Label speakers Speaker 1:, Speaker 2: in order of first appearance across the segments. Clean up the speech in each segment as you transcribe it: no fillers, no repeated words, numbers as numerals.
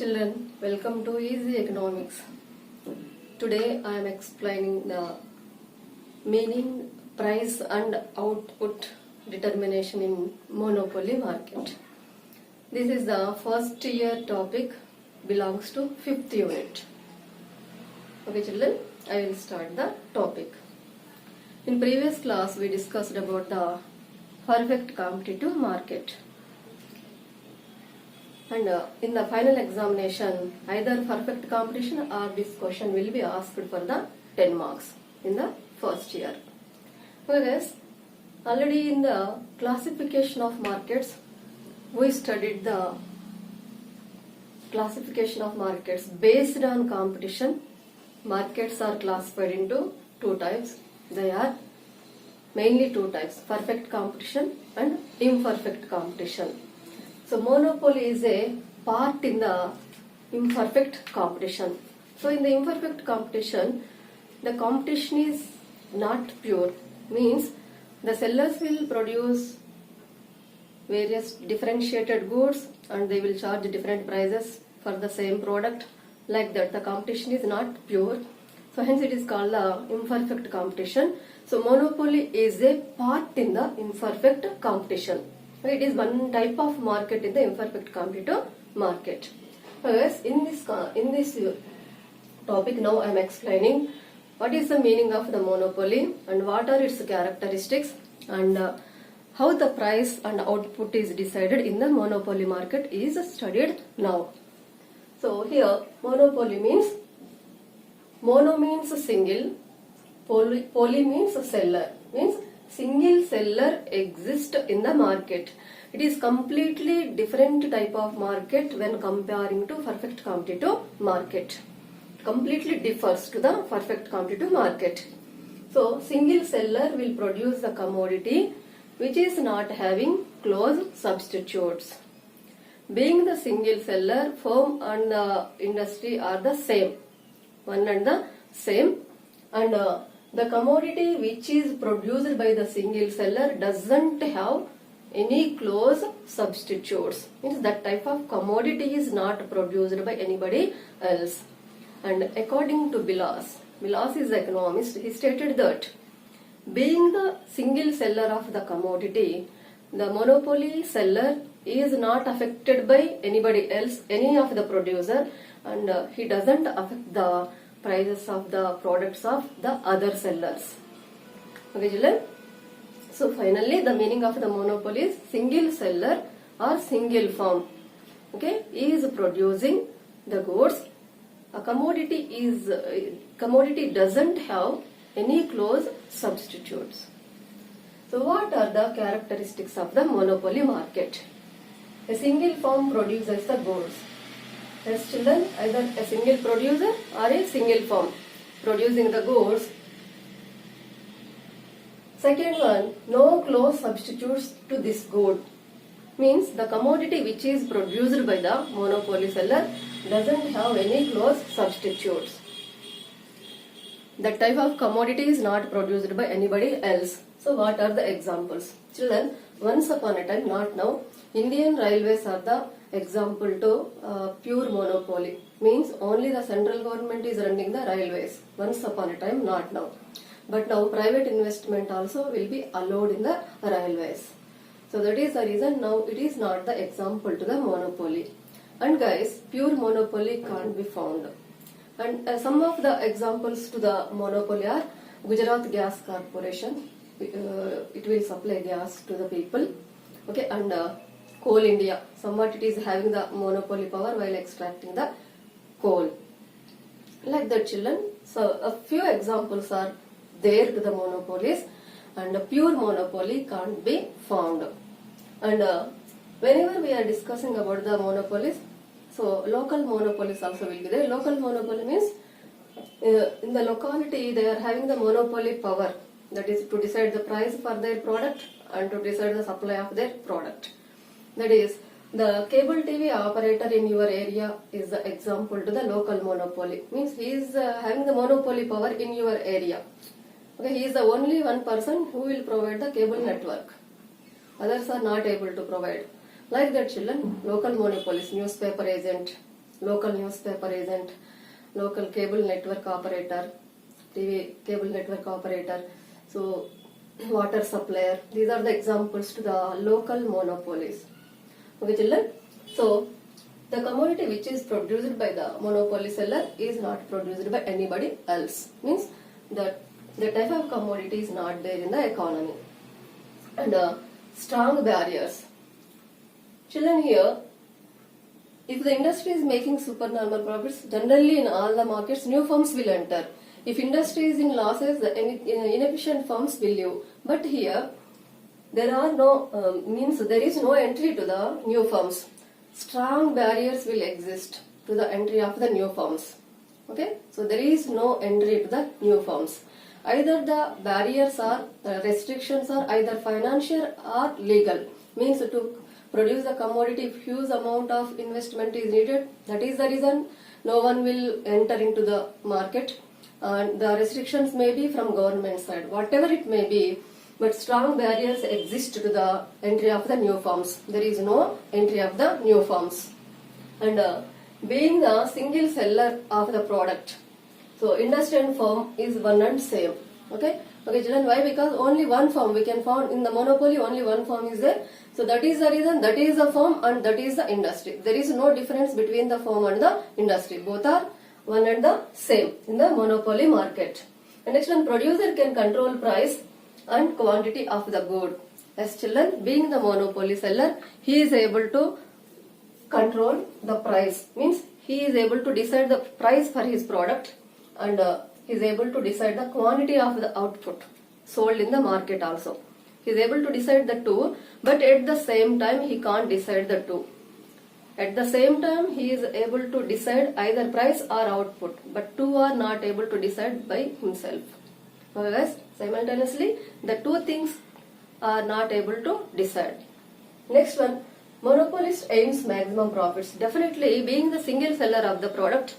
Speaker 1: children, welcome to Easy Economics. Today I am explaining the meaning, price and output determination in monopoly market. This is the first year topic, belongs to 5th unit. Okay children, I will start the topic. In previous class we discussed about the perfect competitive market. And in the final examination, either perfect competition or this question will be asked for the 10 marks in the first year. Whereas already in the classification of markets, we studied the classification of markets based on competition. Markets are classified into two types. They are mainly two types: perfect competition and imperfect competition. So monopoly is a part in the imperfect competition. So in the imperfect competition, the competition is not pure, means the sellers will produce various differentiated goods and they will charge different prices for the same product. Like that, the competition is not pure. So hence it is called the imperfect competition. So monopoly is a part in the imperfect competition. It is one type of market in the imperfect competitive market. Yes, in this topic now I am explaining what is the meaning of the monopoly and what are its characteristics and how the price and output is decided in the monopoly market is studied now. So here monopoly means, mono means single, poly means seller, means single seller exists in the market. It is completely different type of market when comparing to perfect competitive market. Completely differs to the perfect competitive market. So single seller will produce the commodity which is not having close substitutes. Being the single seller, firm and the industry are the same, one and the same, and the commodity which is produced by the single seller doesn't have any close substitutes. Means that type of commodity is not produced by anybody else. And according to Bilas is economist, he stated that being the single seller of the commodity, the monopoly seller is not affected by anybody else, any of the producer, and he doesn't affect the prices of the products of the other sellers. Okay children? So finally the meaning of the monopoly is single seller or single firm. Okay, is producing the goods. A commodity doesn't have any close substitutes. So what are the characteristics of the monopoly market? A single firm produces the goods. Yes children, either a single producer or a single firm producing the goods. Second one, no close substitutes to this good. Means the commodity which is produced by the monopoly seller doesn't have any close substitutes. That type of commodity is not produced by anybody else. So what are the examples? Children, once upon a time, not now, Indian Railways are the example to pure monopoly. Means only the central government is running the railways. Once upon a time, not now. But now private investment also will be allowed in the railways. So that is the reason now it is not the example to the monopoly. And guys, pure monopoly can't be found. And some of the examples to the monopoly are Gujarat Gas Corporation. It will supply gas to the people. Okay, and Coal India, somewhat it is having the monopoly power while extracting the coal. Like that children. So a few examples are there to the monopolies, and a pure monopoly can't be found. And whenever we are discussing about the monopolies, so local monopolies also will be there. Local monopoly means in the locality they are having the monopoly power, that is to decide the price for their product and to decide the supply of their product. That is, the cable TV operator in your area is the example to the local monopoly. Means he is having the monopoly power in your area. Okay, he is the only one person who will provide the cable network. Others are not able to provide. Like that children, local monopolies, newspaper agent, local newspaper agent, local cable network operator, TV cable network operator, so water supplier. These are the examples to the local monopolies. Okay children, so the commodity which is produced by the monopoly seller is not produced by anybody else, means that the type of commodity is not there in the economy. And strong barriers. Children, here, if the industry is making supernormal profits, generally in all the markets, new firms will enter. If industry is in losses, the inefficient firms will leave. But here, there are no, there is no entry to the new firms. Strong barriers will exist to the entry of the new firms. Okay, so there is no entry to the new firms. Either the barriers or restrictions are either financial or legal. Means to produce the commodity, huge amount of investment is needed. That is the reason no one will enter into the market. And the restrictions may be from government side, whatever it may be. But strong barriers exist to the entry of the new firms. There is no entry of the new firms. And being the single seller of the product, so industry and firm is one and same. Okay, children, why? Because only one firm we can find in the monopoly, only one firm is there. So that is the reason, that is the firm and that is the industry. There is no difference between the firm and the industry. Both are one and the same in the monopoly market. And next one, producer can control price and quantity of the good. As children, being the monopoly seller, he is able to control the price. Means he is able to decide the price for his product, and he is able to decide the quantity of the output sold in the market also. He is able to decide the two, but at the same time he can't decide the two. At the same time he is able to decide either price or output, but two are not able to decide by himself. Whereas simultaneously the two things are not able to decide. Next one, monopolist aims maximum profits. Definitely, being the single seller of the product,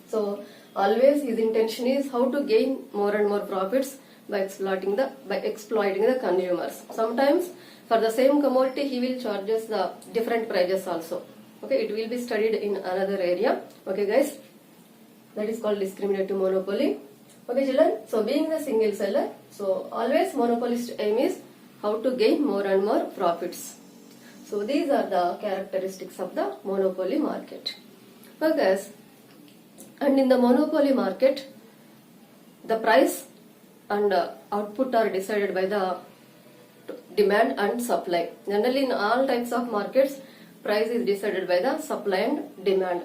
Speaker 1: so always his intention is how to gain more and more profits by exploiting the consumers. Sometimes for the same commodity he will charge us the different prices also. Okay, it will be studied in another area. Okay guys, that is called discriminative monopoly. Okay children, so being the single seller, so always monopolist aim is how to gain more and more profits. So these are the characteristics of the monopoly market. Okay guys, and in the monopoly market, the price and output are decided by the demand and supply. Generally in all types of markets, price is decided by the supply and demand.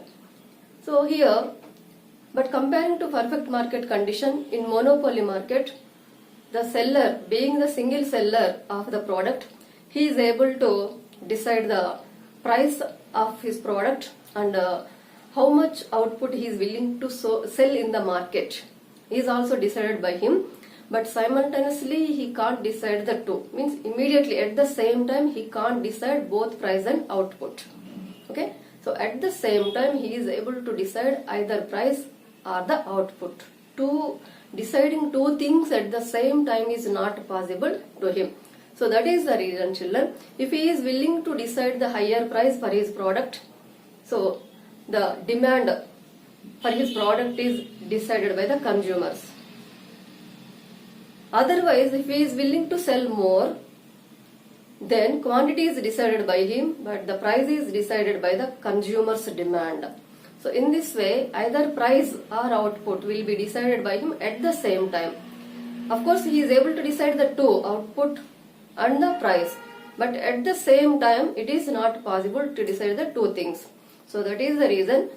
Speaker 1: So here, but comparing to perfect market condition, in monopoly market, the seller, being the single seller of the product, he is able to decide the price of his product and how much output he is willing to sell in the market is also decided by him. But simultaneously he can't decide the two. Means immediately at the same time he can't decide both price and output. Okay, so at the same time he is able to decide either price or the output. Deciding two things at the same time is not possible to him. So that is the reason children, if he is willing to decide the higher price for his product, so the demand for his product is decided by the consumers. Otherwise, if he is willing to sell more, then quantity is decided by him, but the price is decided by the consumer's demand. So in this way, either price or output will be decided by him at the same time. Of course, he is able to decide the two, output and the price, but at the same time it is not possible to decide the two things. So that is the reason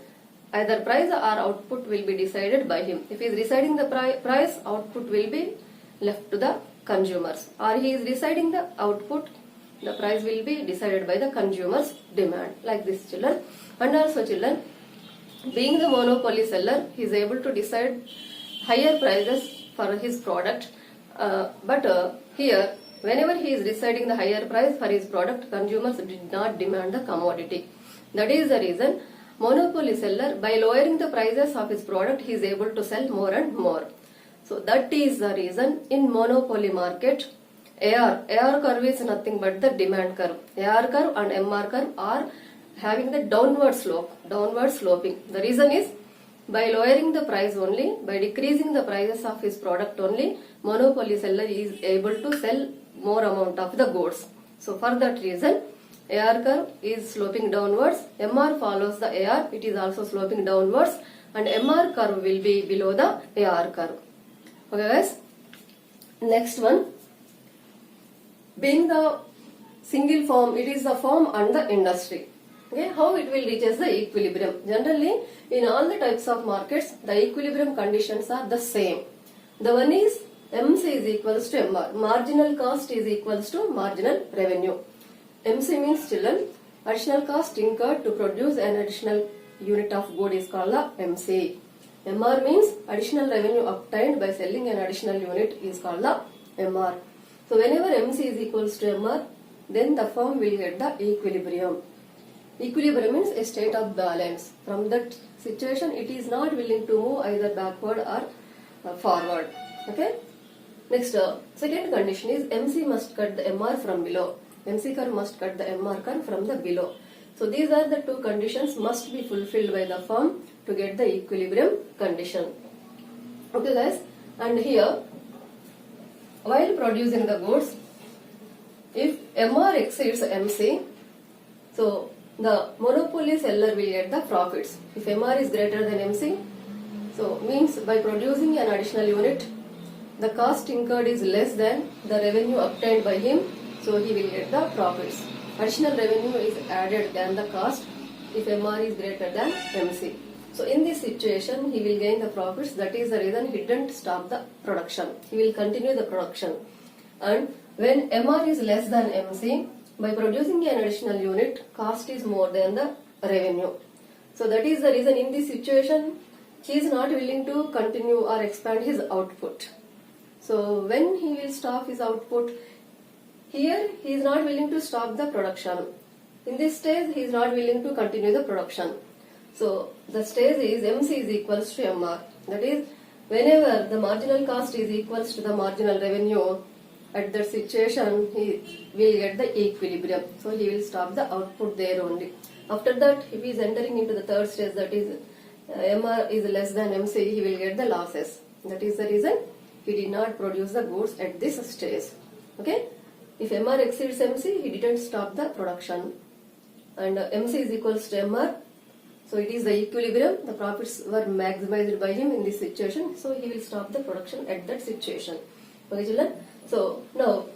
Speaker 1: either price or output will be decided by him. If he is deciding the price, output will be left to the consumers, or he is deciding the output, the price will be decided by the consumer's demand. Like this children. And also children, being the monopoly seller, he is able to decide higher prices for his product, but here whenever he is deciding the higher price for his product, consumers did not demand the commodity. That is the reason monopoly seller, by lowering the prices of his product, he is able to sell more and more. So that is the reason in monopoly market, AR curve is nothing but the demand curve. AR curve and MR curve are having the downward sloping. The reason is by lowering the price only, by decreasing the prices of his product only, monopoly seller is able to sell more amount of the goods. So for that reason, AR curve is sloping downwards, MR follows the AR, it is also sloping downwards, and MR curve will be below the AR curve. Okay guys, next one, being the single firm, it is the firm and the industry. Okay, how it will reaches the equilibrium? Generally, in all the types of markets, the equilibrium conditions are the same. The one is MC is equals to MR. Marginal cost is equals to marginal revenue. MC means children, additional cost incurred to produce an additional unit of good is called the MC. MR means additional revenue obtained by selling an additional unit is called the MR. So whenever MC is equals to MR, then the firm will get the equilibrium. Equilibrium means a state of balance. From that situation, it is not willing to move either backward or forward. Okay. Next, second condition is MC must cut the MR from below. MC curve must cut the MR curve from the below. So these are the two conditions must be fulfilled by the firm to get the equilibrium condition. Okay guys, and here while producing the goods, if MR exceeds MC, so the monopoly seller will get the profits. If MR is greater than MC, so means by producing an additional unit, the cost incurred is less than the revenue obtained by him, so he will get the profits. Additional revenue is added than the cost if MR is greater than MC. So in this situation, he will gain the profits. That is the reason he didn't stop the production. He will continue the production. And when MR is less than MC, by producing an additional unit, cost is more than the revenue. So that is the reason in this situation, he is not willing to continue or expand his output. So when he will stop his output, here he is not willing to stop the production. In this stage, he is not willing to continue the production. So the stage is MC is equals to MR. That is, whenever the marginal cost is equals to the marginal revenue, at that situation he will get the equilibrium. So he will stop the output there only. After that, if he is entering into the third stage, that is MR is less than MC, he will get the losses. That is the reason he did not produce the goods at this stage. Okay. If MR exceeds MC, he didn't stop the production. And MC is equals to MR. So it is the equilibrium. The profits were maximized by him in this situation. So he will stop the production at that situation. Okay, children. So now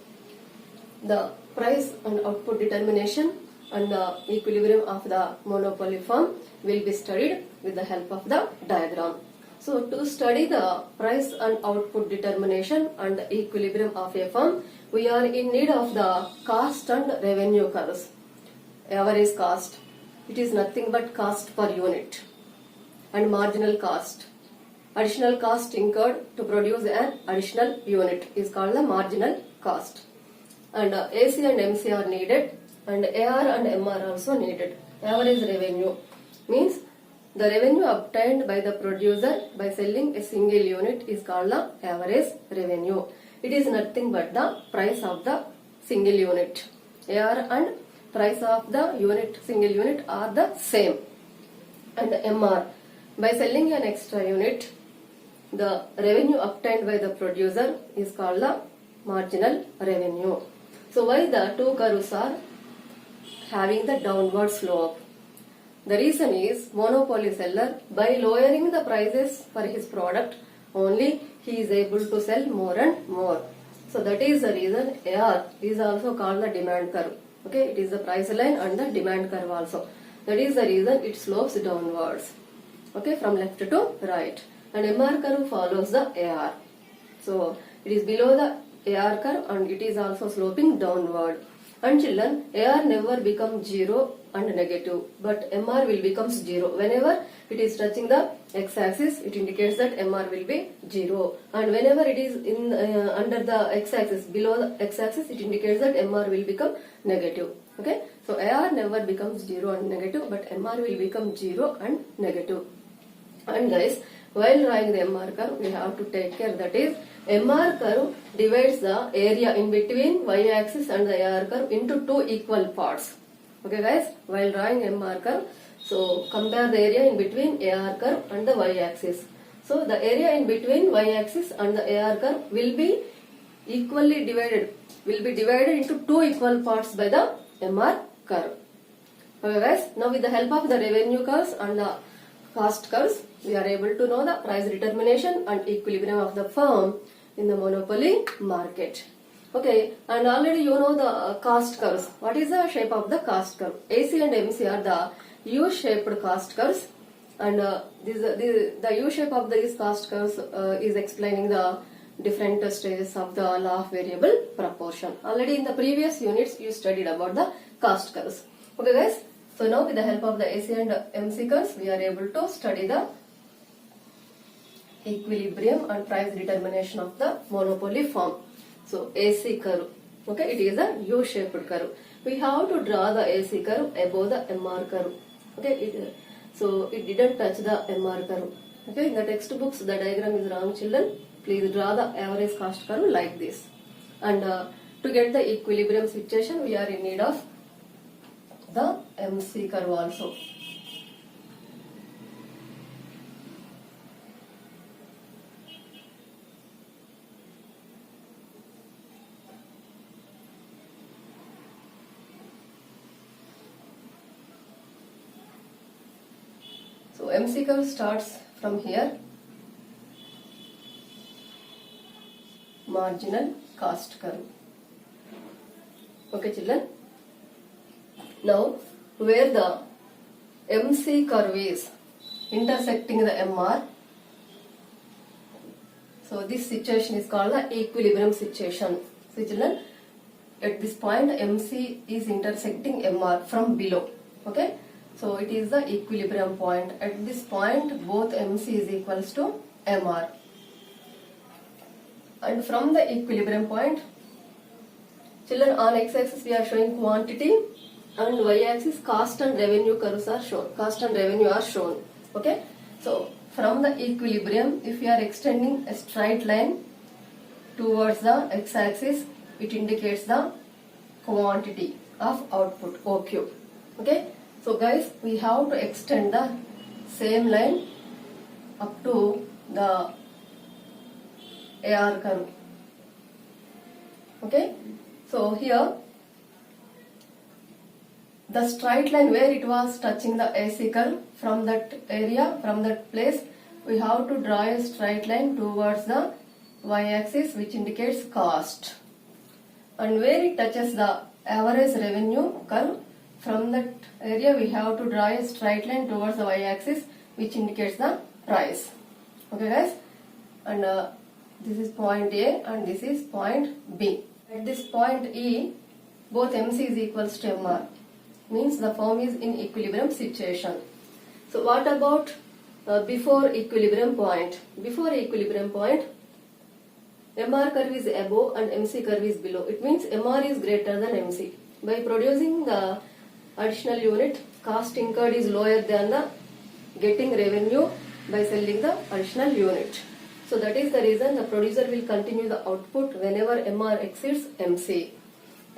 Speaker 1: the price and output determination and the equilibrium of the monopoly firm will be studied with the help of the diagram. So to study the price and output determination and the equilibrium of a firm, we are in need of the cost and revenue curves. Average cost, it is nothing but cost per unit, and marginal cost. Additional cost incurred to produce an additional unit is called the marginal cost. And AC and MC are needed, and AR and MR also needed. Average revenue means the revenue obtained by the producer by selling a single unit is called the average revenue. It is nothing but the price of the single unit. AR and price of the single unit are the same. And MR, by selling an extra unit, the revenue obtained by the producer is called the marginal revenue. So why the two curves are having the downward slope? The reason is monopoly seller, by lowering the prices for his product, only he is able to sell more and more. So that is the reason AR is also called the demand curve. Okay, it is the price line and the demand curve also. That is the reason it slopes downwards. Okay, from left to right. And MR curve follows the AR. So it is below the AR curve and it is also sloping downward. And children, AR never becomes 0 and negative, but MR will become 0. Whenever it is touching the x-axis, it indicates that MR will be 0. And whenever it is in under the x-axis, below the x-axis, it indicates that MR will become negative. Okay, so AR never becomes 0 and negative, but MR will become 0 and negative. And guys, while drawing the MR curve, we have to take care, that is, MR curve divides the area in between y-axis and the AR curve into two equal parts. Okay guys, while drawing MR curve, so compare the area in between AR curve and the y-axis. So the area in between y-axis and the AR curve will be equally divided, into two equal parts by the MR curve. Okay guys, now with the help of the revenue curves and the cost curves, we are able to know the price determination and equilibrium of the firm in the monopoly market. Okay, and already you know the cost curves. What is the shape of the cost curve? AC and MC are the U-shaped cost curves, and the U shape of these cost curves is explaining the different stages of the law of variable proportion. Already in the previous units you studied about the cost curves. Okay guys, so now with the help of the AC and MC curves, we are able to study the equilibrium and price determination of the monopoly firm. So AC curve, okay, it is a U-shaped curve. We have to draw the AC curve above the MR curve. Okay, so it didn't touch the MR curve. Okay, in the textbooks the diagram is wrong, children. Please draw the average cost curve like this. And to get the equilibrium situation, we are in need of the MC curve also. So MC curve starts from here, marginal cost curve. Okay children, now where the MC curve is intersecting the MR, so this situation is called the equilibrium situation. See children, at this point MC is intersecting MR from below. Okay, so it is the equilibrium point. At this point both MC is equals to MR, and from the equilibrium point, children, on x-axis we are showing quantity and y-axis cost and revenue curves are shown. Cost and revenue are shown. Okay, so from the equilibrium, if we are extending a straight line towards the x-axis, it indicates the quantity of output, OQ. Okay, so guys, we have to extend the same line up to the AR curve. Okay, so here the straight line where it was touching the AC curve, from that area, from that place, we have to draw a straight line towards the y-axis which indicates cost, and where it touches the average revenue curve, from that area we have to draw a straight line towards the y-axis which indicates the price. Okay guys, and this is point A and this is point B. At this point E, both MC is equals to MR, means the firm is in equilibrium situation. So what about before equilibrium point? Before equilibrium point, MR curve is above and MC curve is below. It means MR is greater than MC. By producing the additional unit, cost incurred is lower than the getting revenue by selling the additional unit. So that is the reason the producer will continue the output whenever MR exceeds MC.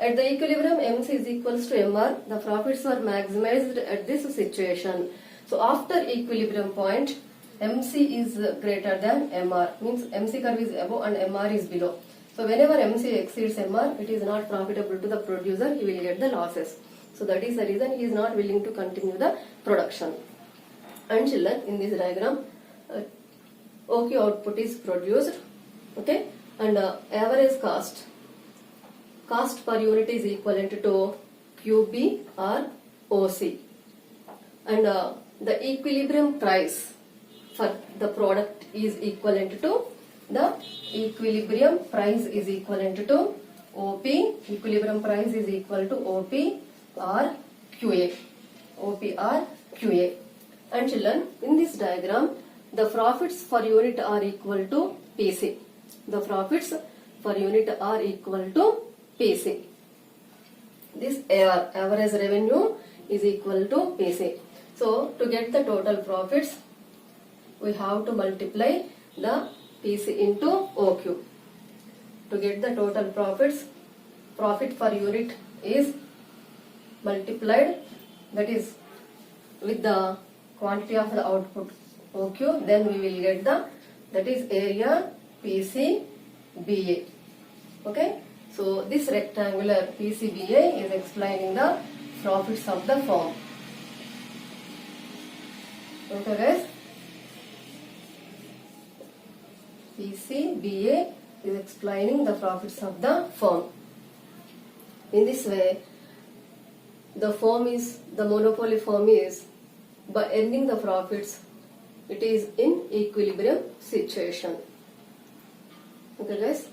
Speaker 1: At the equilibrium, MC is equals to MR. The profits were maximized at this situation. So after equilibrium point, MC is greater than MR, means MC curve is above and MR is below. So whenever MC exceeds MR, it is not profitable to the producer, he will get the losses. So that is the reason he is not willing to continue the production. And children, in this diagram, OQ output is produced, okay, and average cost per unit is equivalent to QB or OC, and the equilibrium price for the product is equivalent to the equilibrium price is equivalent to OP. Equilibrium price is equal to OP or QA. OP or QA. And children, in this diagram, the profits per unit are equal to PC. The profits per unit are equal to PC. This AR, average revenue, is equal to PC. So to get the total profits, we have to multiply the PC into OQ. To get the total profits, profit per unit is multiplied, that is with the quantity of the output OQ, then we will get the, that is area PCBA. Okay, so this rectangular PCBA is explaining the profits of the firm. Okay guys, PCBA is explaining the profits of the firm. In this way, the monopoly firm is, by earning the profits, it is in equilibrium situation. Okay guys,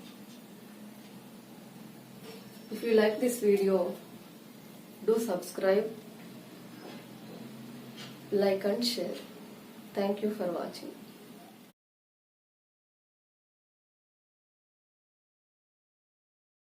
Speaker 1: if you like this video, do subscribe, like and share. Thank you for watching.